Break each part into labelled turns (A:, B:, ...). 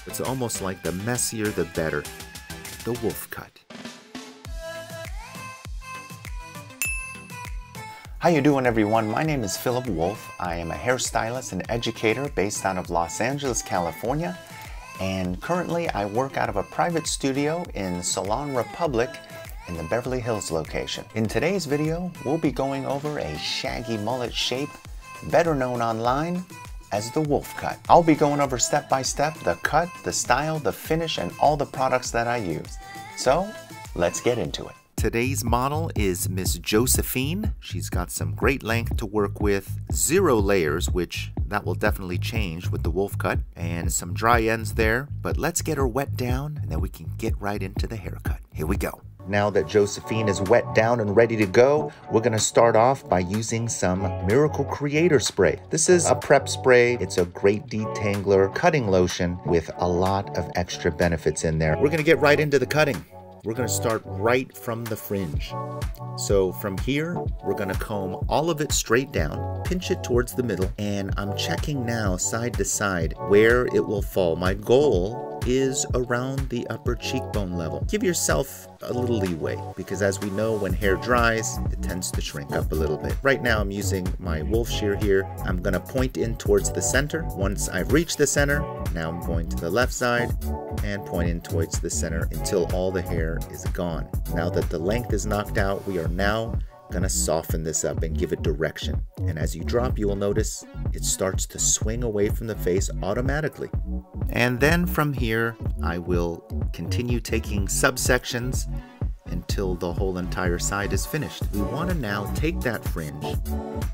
A: It's almost like the messier the better. The wolf cut. How you doing, everyone? My name is Philip Wolf. I am a hairstylist and educator based out of Los Angeles, California. And currently I work out of a private studio in Salon Republic in the Beverly Hills location. In today's video, we'll be going over a shaggy mullet shape, better known online as the wolf cut. I'll be going over step by step the cut, the style, the finish, and all the products that I use. So let's get into it. Today's model is Miss Josephine. She's got some great length to work with, 0 layers, which that will definitely change with the wolf cut, and some dry ends there. But let's get her wet down and then we can get right into the haircut. Here we go. Now that Josephine is wet down and ready to go, we're going to start off by using some Miracle Creator spray. This is a prep spray. It's a great detangler cutting lotion with a lot of extra benefits in there. We're going to get right into the cutting. We're going to start right from the fringe. So from here, we're going to comb all of it straight down, pinch it towards the middle, and I'm checking now side to side where it will fall. My goal is around the upper cheekbone level. Give yourself a little leeway because, as we know, when hair dries, it tends to shrink up a little bit. Right now I'm using my wolf shear here. I'm going to point in towards the center. Once I've reached the center, now I'm going to the left side and point in towards the center until all the hair is gone. Now that the length is knocked out, we are now gonna soften this up and give it direction. And as you drop, you will notice it starts to swing away from the face automatically. And then from here, I will continue taking subsections until the whole entire side is finished. We want to now take that fringe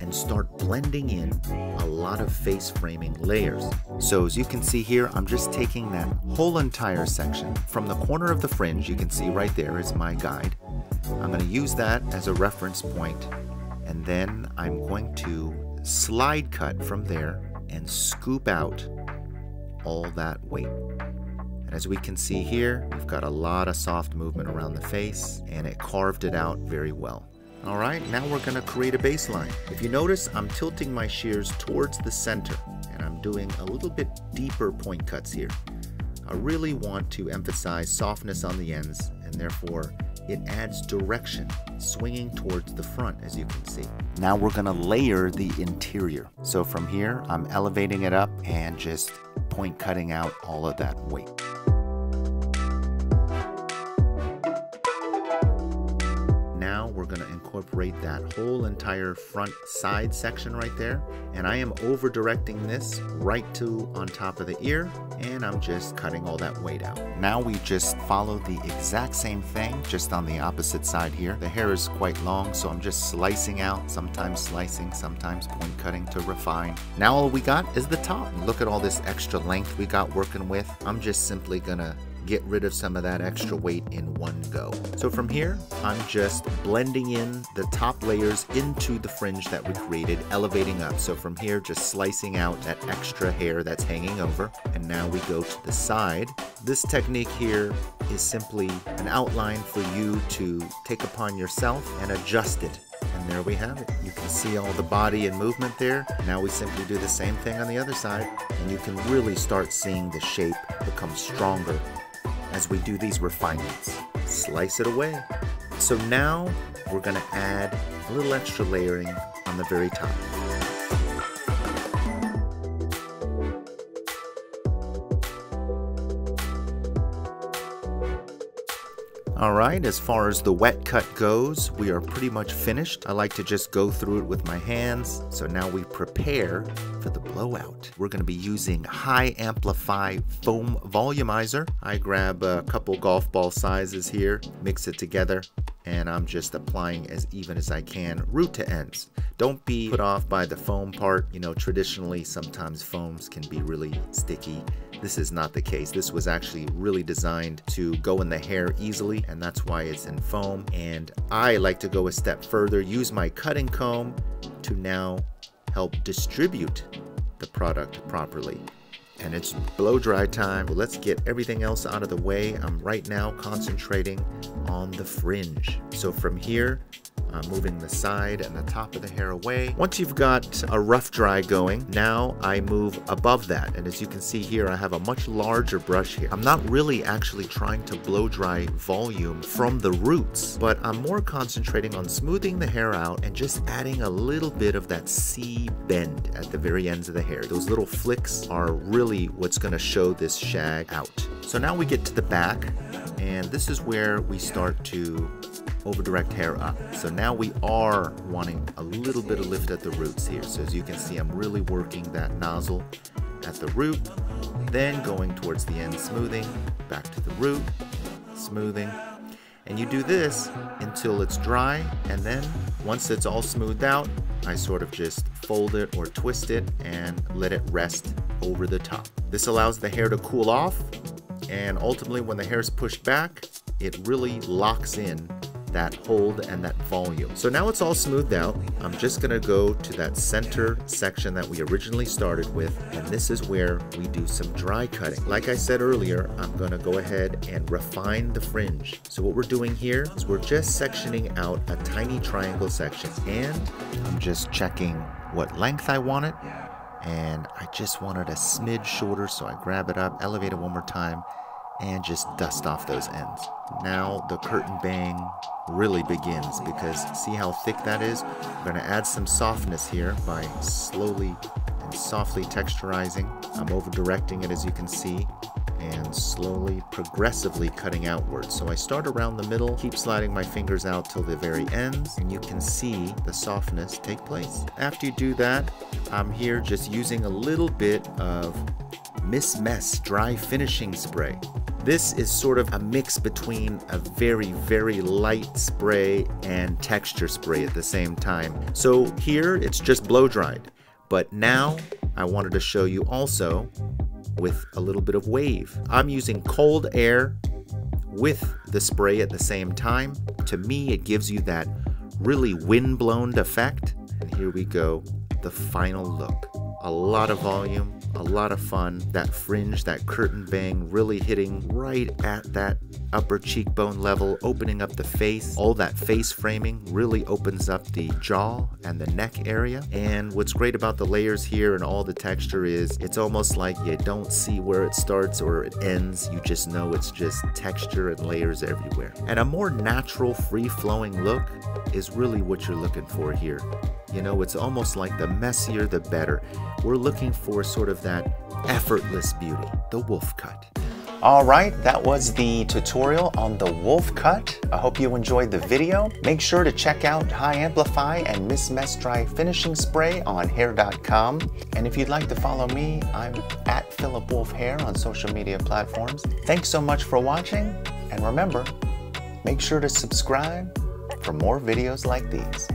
A: and start blending in a lot of face framing layers. So as you can see here, I'm just taking that whole entire section from the corner of the fringe. You can see right there is my guide. I'm going to use that as a reference point, and then I'm going to slide cut from there and scoop out all that weight. And as we can see here, we've got a lot of soft movement around the face, and it carved it out very well. All right, now we're going to create a baseline. If you notice, I'm tilting my shears towards the center, and I'm doing a little bit deeper point cuts here. I really want to emphasize softness on the ends, and therefore it adds direction, swinging towards the front, as you can see. Now we're going to layer the interior. So from here, I'm elevating it up and just point cutting out all of that weight. Now we're going to incorporate that whole entire front side section right there. And I am over directing this right to on top of the ear, and I'm just cutting all that weight out. Now we just follow the exact same thing, just on the opposite side here. The hair is quite long, so I'm just slicing out, sometimes slicing, sometimes point cutting to refine. Now all we got is the top. Look at all this extra length we got working with. I'm just simply gonna get rid of some of that extra weight in one go. So from here, I'm just blending in the top layers into the fringe that we created, elevating up. So from here, just slicing out that extra hair that's hanging over. And now we go to the side. This technique here is simply an outline for you to take upon yourself and adjust it. And there we have it. You can see all the body and movement there. Now we simply do the same thing on the other side, and you can really start seeing the shape become stronger as we do these refinements. Slice it away. So now we're going to add a little extra layering on the very top. All right, as far as the wet cut goes, we are pretty much finished. I like to just go through it with my hands. So now we prepare for the blowout. We're going to be using high Amplify foam volumizer. I grab a couple golf ball sizes here, mix it together, and I'm just applying as even as I can, root to ends. Don't be put off by the foam part. You know, traditionally, sometimes foams can be really sticky. This is not the case. This was actually really designed to go in the hair easily, and that's why it's in foam. And I like to go a step further, use my cutting comb to now help distribute the product properly. And it's blow dry time. Well, let's get everything else out of the way. I'm right now concentrating on the fringe. So from here, moving the side and the top of the hair away. Once you've got a rough dry going, now I move above that. And as you can see here, I have a much larger brush here. I'm not really actually trying to blow dry volume from the roots, but I'm more concentrating on smoothing the hair out and just adding a little bit of that C bend at the very ends of the hair. Those little flicks are really what's going to show this shag out. So now we get to the back, and this is where we start to over direct hair up. So now we are wanting a little bit of lift at the roots here. So as you can see, I'm really working that nozzle at the root, then going towards the end, smoothing, back to the root, smoothing. And you do this until it's dry, and then once it's all smoothed out, I sort of just fold it or twist it and let it rest over the top. This allows the hair to cool off, and ultimately when the hair is pushed back, it really locks in that hold and that volume. So now it's all smoothed out. I'm just gonna go to that center section that we originally started with, and this is where we do some dry cutting. Like I said earlier, I'm gonna go ahead and refine the fringe. So what we're doing here is we're just sectioning out a tiny triangle section, and I'm just checking what length I want it, and I just want it a smidge shorter, so I grab it up, elevate it one more time, and just dust off those ends. Now the curtain bang really begins, because see how thick that is? I'm going to add some softness here by slowly and softly texturizing. I'm over directing it, as you can see, and slowly, progressively cutting outwards. So I start around the middle, keep sliding my fingers out till the very ends, and you can see the softness take place. After you do that, I'm here just using a little bit of Miss Mess dry finishing spray. This is sort of a mix between a very, very light spray and texture spray at the same time. So here it's just blow dried, but now I wanted to show you also with a little bit of wave. I'm using cold air with the spray at the same time. To me, it gives you that really wind-blown effect. And here we go, the final look. A lot of volume, a lot of fun. That fringe, that curtain bang really hitting right at that upper cheekbone level, opening up the face. All that face framing really opens up the jaw and the neck area. And what's great about the layers here and all the texture is it's almost like you don't see where it starts or it ends. You just know it's just texture and layers everywhere. And a more natural, free-flowing look is really what you're looking for here. You know, it's almost like the messier the better. We're looking for sort of that effortless beauty, the wolf cut. All right, that was the tutorial on the wolf cut. I hope you enjoyed the video. Make sure to check out High Amplify and Miss Mess Dry Finishing Spray on Hair.com. And if you'd like to follow me, I'm at Philip Wolf Hair on social media platforms. Thanks so much for watching, and remember, make sure to subscribe for more videos like these.